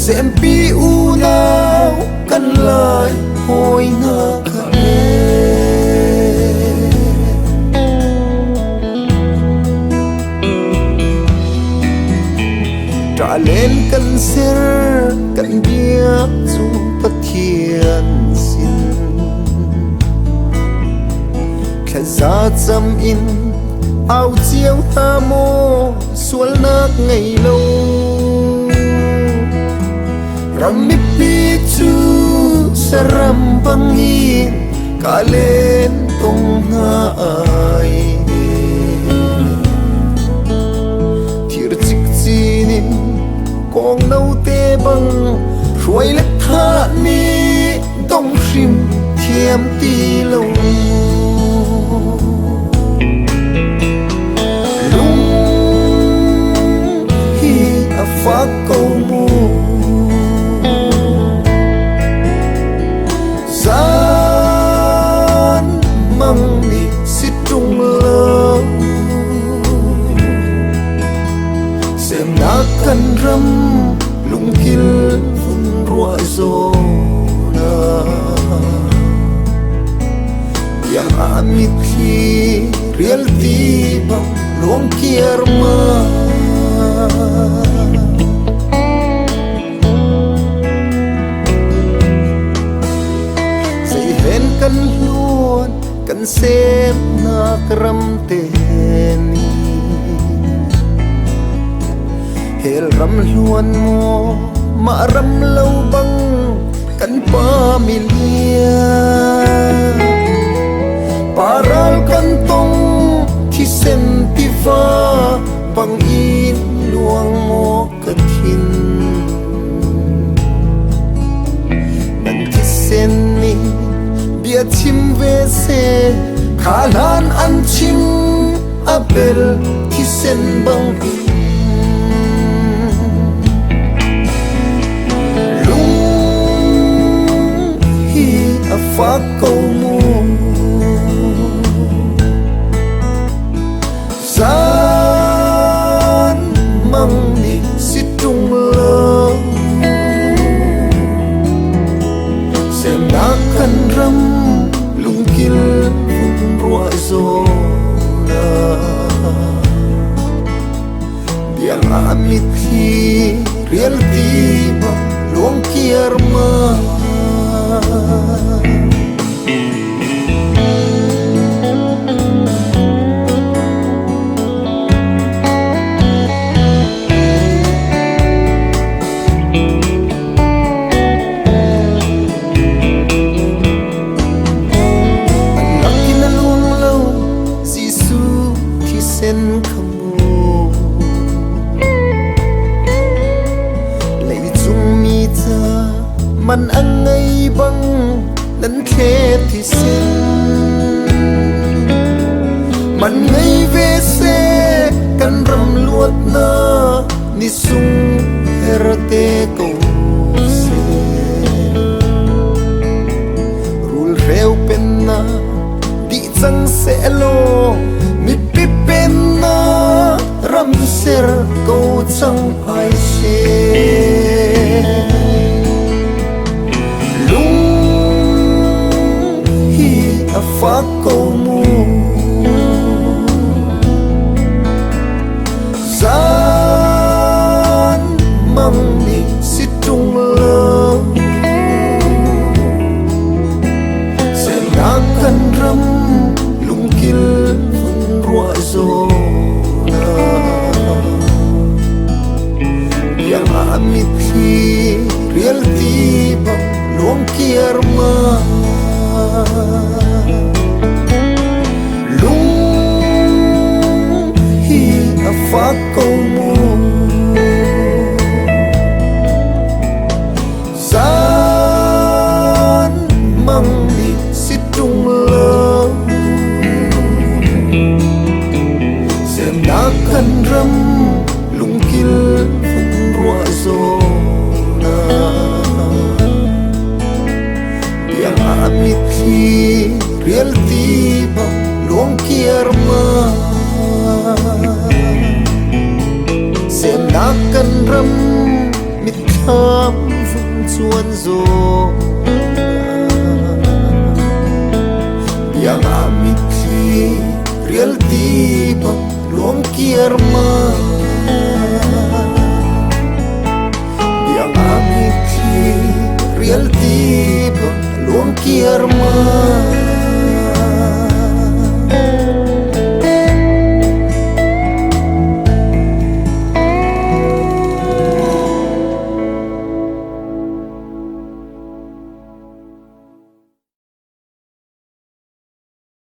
xem pi u nào căn lại hoi na cả trả lên căn ser căn biếc chung bất thiên xin khẽ ra chăm in áo chiếu ta mô xuân nát ngày lâu ram mi pi chu saram bang in cả lên tông na ai thiệt chích chinin con nâu tê băng ruồi lết tha ni đông sim thiêm ti lâu phát câu mù gian mang đi xít trung lơ xem đã cần râm lung kil vun rua zo na yang amit khi real ti bang long kier ma kan luan kan xem na karam tên hel ram luan mo ma ram lâu bang kan pamilya paral kan tong thi sem ti va bang in luang mo kathin nan thi sen ni bia chim ve se khalan an chim apel thi sen bang lung hi a fa câu mu san mang ni sit tung lơ xem đã kan ram kil vun rua zo na biang amit khi real ti ba luang kier ma man ang ngay bang nan khe thì xin man ngay về xe kan ram luat na ni sung herte câu se rul reo pen na di chang se lo mi pi pen na ram ser câu chang ai se phát câu mu gian mang đi xít trung lơ xem đã cần râm lung kil vun rua zo na yang amit khi real ti bang luang kier ma lung hi a phát câu mu gian mang đi xít trung lơ xem đã cần râm lung kil vun rua zo na biang amit khi real ti bang luang kier ma xem đã cần râm mit thơm vùng chuôn rô yang amit khi real ti bang luang kier ma